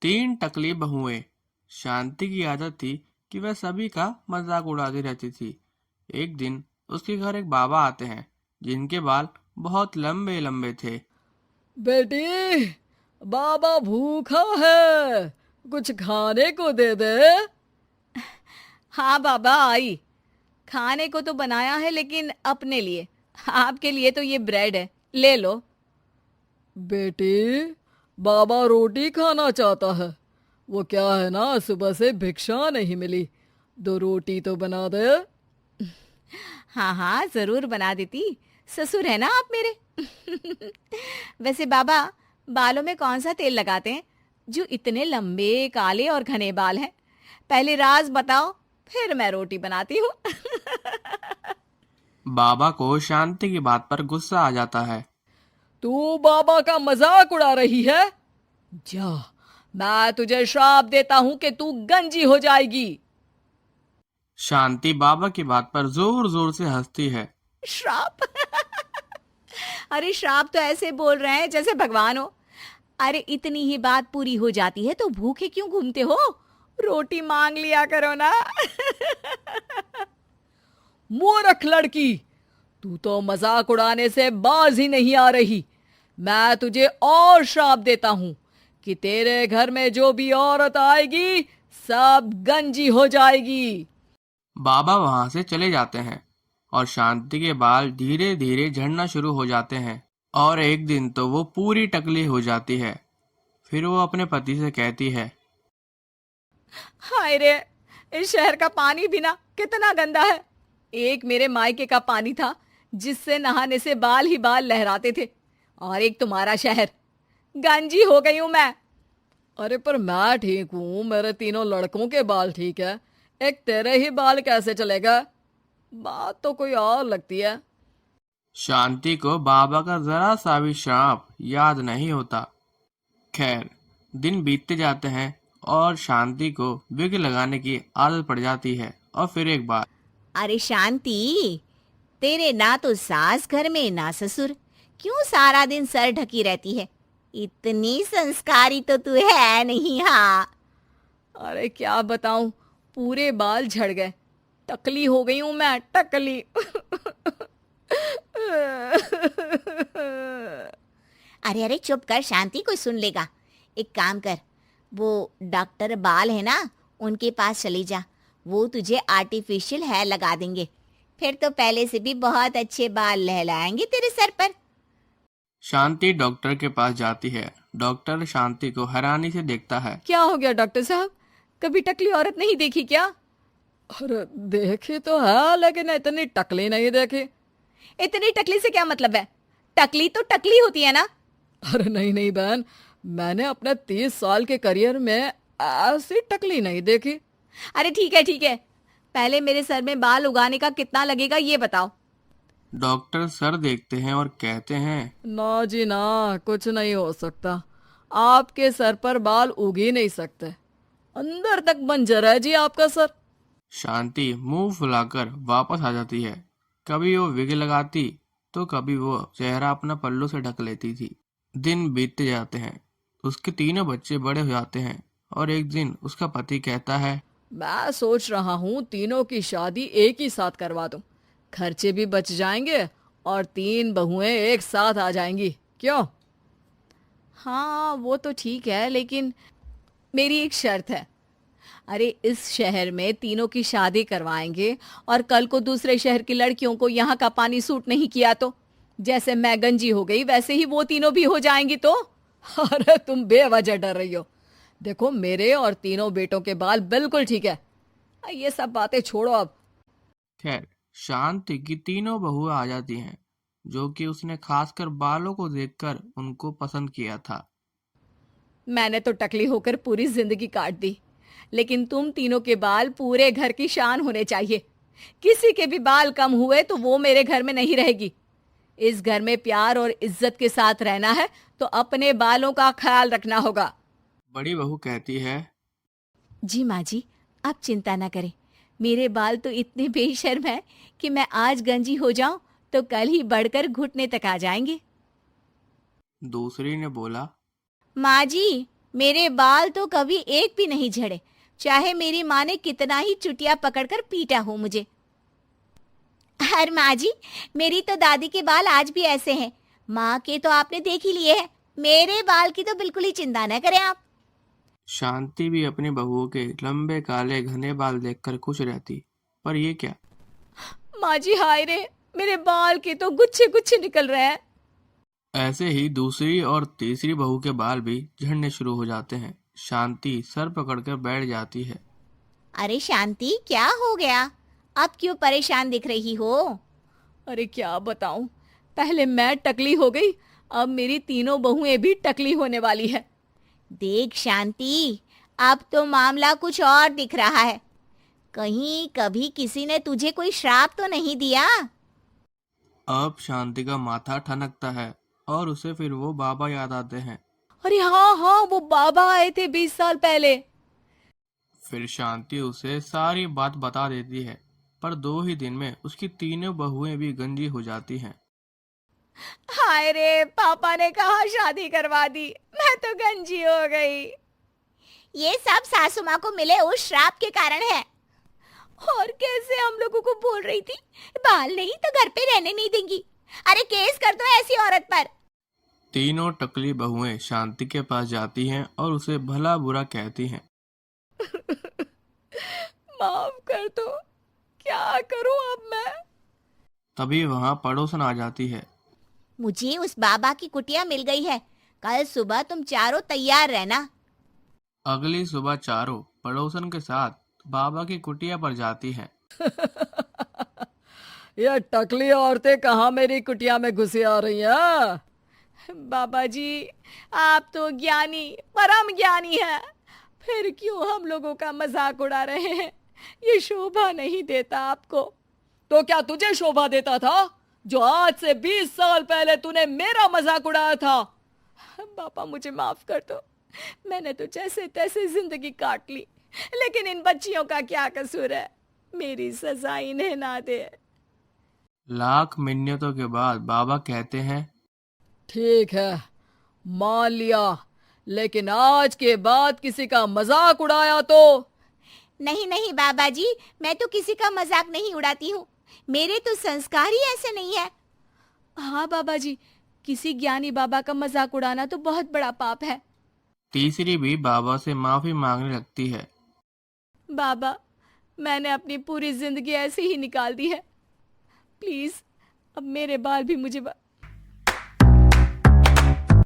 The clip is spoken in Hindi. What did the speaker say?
तीन टकली बहुएं। शांति की आदत थी कि वह सभी का मजाक उड़ाती रहती थी। एक दिन उसके घर एक बाबा आते हैं जिनके बाल बहुत लंबे लंबे थे। बेटी, बाबा भूखा है, कुछ खाने को दे दे। हाँ बाबा आई। खाने को तो बनाया है लेकिन अपने लिए। आपके लिए तो ये ब्रेड है, ले लो। बेटी, बाबा रोटी खाना चाहता है। वो क्या है ना, सुबह से भिक्षा नहीं मिली। दो रोटी तो बना दे। हाँ हाँ जरूर बना देती। ससुर है ना आप मेरे। वैसे बाबा, बालों में कौन सा तेल लगाते हैं जो इतने लंबे काले और घने बाल हैं? पहले राज बताओ, फिर मैं रोटी बनाती हूँ। बाबा को शांति की बात पर गुस्सा आ जाता है। तू बाबा का मजाक उड़ा रही है? जा, मैं तुझे श्राप देता हूं कि तू गंजी हो जाएगी। शांति बाबा की बात पर जोर जोर से हंसती है। श्राप? अरे श्राप तो ऐसे बोल रहे हैं जैसे भगवान हो। अरे इतनी ही बात पूरी हो जाती है तो भूखे क्यों घूमते हो? रोटी मांग लिया करो ना। मूर्ख लड़की, तू तो मजाक उड़ाने से बाज ही नहीं आ रही। मैं तुझे और श्राप देता हूं कि तेरे घर में जो भी औरत आएगी सब गंजी हो जाएगी। बाबा वहां से चले जाते हैं और शांति के बाल धीरे धीरे झड़ना शुरू हो जाते हैं और एक दिन तो वो पूरी टकली हो जाती है। फिर वो अपने पति से कहती है, हाय रे, इस शहर का पानी भी ना कितना गंदा है। एक मेरे मायके का पानी था जिससे नहाने से बाल ही बाल लहराते थे, और एक तुम्हारा शहर। गंजी हो गई हूं मैं। अरे पर मैं ठीक हूं, मेरे तीनों लड़कों के बाल ठीक है। एक तेरे ही बाल कैसे चलेगा? बात तो कोई और लगती है। शांति को बाबा का जरा सा भी श्राप याद नहीं होता। खैर, दिन बीतते जाते हैं और शांति को विग लगाने की आदत पड़ जाती है। और फिर एक बार अरे शांति, तेरे ना तो सास घर में ना ससुर, क्यों सारा दिन सर ढकी रहती है? इतनी संस्कारी तो तू है नहीं। हाँ। अरे क्या बताऊं, पूरे बाल झड़ गए। टकली हो गई हूं मैं, टकली। अरे अरे चुप कर शांति, कोई सुन लेगा। एक काम कर, वो डॉक्टर बाल है ना, उनके पास चली जा। वो तुझे आर्टिफिशियल हेयर लगा देंगे। फिर तो पहले से भी बहुत अच्छे बाल लहलाएंगे तेरे सर पर। शांति डॉक्टर के पास जाती है। डॉक्टर शांति को हैरानी से देखता है। क्या हो गया डॉक्टर साहब? कभी टकली औरत नहीं देखी क्या? अरे देखी तो है, लेकिन इतनी टकली नहीं देखी। इतनी टकली से क्या मतलब है? टकली तो टकली होती है ना। अरे नहीं नहीं बहन, मैंने अपने 30 साल के करियर में ऐसी टकली नहीं देखी। अरे ठीक है ठीक है, पहले मेरे सर में बाल उगाने का कितना लगेगा ये बताओ। डॉक्टर सर देखते हैं और कहते हैं, ना जी ना, कुछ नहीं हो सकता। आपके सर पर बाल उग ही नहीं सकते। अंदर तक बंजर है जी आपका सर। शांति मुंह फुलाकर वापस आ जाती है। कभी वो विग लगाती तो कभी वो चेहरा अपना पल्लू से ढक लेती थी। दिन बीतते जाते हैं। उसके तीनों बच्चे बड़े हो जाते हैं और एक दिन उसका पति कहता है, मैं सोच रहा हूँ तीनों की शादी एक ही साथ करवा दूं। खर्चे भी बच जाएंगे और 3 बहुएं एक साथ आ जाएंगी। क्यों? हाँ वो तो ठीक है, लेकिन मेरी एक शर्त है। अरे इस शहर में तीनों की शादी करवाएंगे और कल को दूसरे शहर की लड़कियों को यहाँ का पानी सूट नहीं किया तो, जैसे मैं गंजी हो गई वैसे ही वो तीनों भी हो जाएंगी तो। अरे तुम बेवजह डर रही हो। देखो, मेरे और तीनों बेटों के बाल बिल्कुल ठीक है। ये सब बातें छोड़ो अब। खैर, शांति की तीनों बहुएं आ जाती हैं जो कि उसने खासकर बालों को देखकर उनको पसंद किया था। मैंने तो टकली होकर पूरी जिंदगी काट दी, लेकिन तुम तीनों के बाल पूरे घर की शान होने चाहिए। किसी के भी बाल कम हुए तो वो मेरे घर में नहीं रहेगी। इस घर में प्यार और इज्जत के साथ रहना है तो अपने बालों का ख्याल रखना होगा। बड़ी बहू कहती है, जी माँ जी, आप चिंता ना करें। मेरे बाल तो इतने बेशर्म हैं कि मैं आज गंजी हो जाऊं तो कल ही बढ़कर घुटने तक आ जाएंगे। दूसरी ने बोला, माँ जी, मेरे बाल तो कभी एक भी नहीं झड़े, चाहे मेरी माँ ने कितना ही चुटिया पकड़कर पीटा हो मुझे। अरे माँ जी, मेरी तो दादी के बाल आज भी ऐसे हैं। माँ के तो आपने देख ही लिए हैं, मेरे बाल की तो बिल्कुल ही चिंता न करें आप। शांति भी अपनी बहुओं के लंबे काले घने बाल देखकर खुश रहती। पर ये क्या, माँ जी हाय रे, मेरे बाल के तो गुच्छे गुच्छे निकल रहे हैं। ऐसे ही दूसरी और तीसरी बहू के बाल भी झड़ने शुरू हो जाते हैं। शांति सर पकड़कर बैठ जाती है। अरे शांति, क्या हो गया? अब क्यों परेशान दिख रही हो? अरे क्या बताऊं, पहले मैं टकली हो गई, अब मेरी तीनों बहुएं भी टकली होने वाली है। देख शांति, अब तो मामला कुछ और दिख रहा है। कहीं कभी किसी ने तुझे कोई श्राप तो नहीं दिया? अब शांति का माथा ठनकता है और उसे फिर वो बाबा याद आते हैं। अरे हाँ हाँ, वो बाबा आए थे 20 साल पहले। फिर शांति उसे सारी बात बता देती है। पर 2 ही दिन में उसकी तीनों बहुएं भी गंजी हो जाती हैं। हाय रे, पापा ने कहा शादी करवा दी, मैं तो गंजी हो गई। ये सब सासू माँ को मिले उस श्राप के कारण है। और कैसे हम लोगों को बोल रही थी? बाल नहीं तो घर पे रहने नहीं देंगी। अरे केस कर दो ऐसी औरत पर। तीनों टकली बहुएं शांति के पास जाती हैं और उसे भला बुरा कहती हैं। माफ कर दो, क्या करूं अब मैं? तभी वहां पड़ोसन आ जाती है। मुझे उस बाबा की कुटिया मिल गई है, कल सुबह तुम चारों तैयार रहना। अगली सुबह चारों पड़ोसन के साथ बाबा की कुटिया पर जाती हैं। ये टकली औरतें कहाँ मेरी कुटिया में घुसी आ रही हैं? बाबा जी, आप तो ज्ञानी, परम ज्ञानी हैं, फिर क्यों हम लोगों का मजाक उड़ा रहे हैं? ये शोभा नहीं देता आपको। तो क्या तुझे शोभा देता था जो आज से 20 साल पहले तूने मेरा मजाक उड़ाया था? पापा मुझे माफ कर दो, मैंने तो जैसे तैसे जिंदगी काट ली, लेकिन इन बच्चियों का क्या कसूर है? मेरी सजा इन्हें ना दे। लाख मिन्नतों के बाद बाबा कहते हैं, ठीक है, मान लिया, लेकिन आज के बाद किसी का मजाक उड़ाया तो। नहीं नहीं बाबा जी, मैं तो किसी का मजाक नहीं उड़ाती हूँ, मेरे तो संस्कार ही ऐसे नहीं है। हाँ बाबा जी, किसी ज्ञानी बाबा का मजाक उड़ाना तो बहुत बड़ा पाप है। तीसरी भी बाबा से माफी मांगने लगती है। बाबा, मैंने अपनी पूरी जिंदगी ऐसे ही निकाल दी है, प्लीज अब मेरे बाल भी मुझे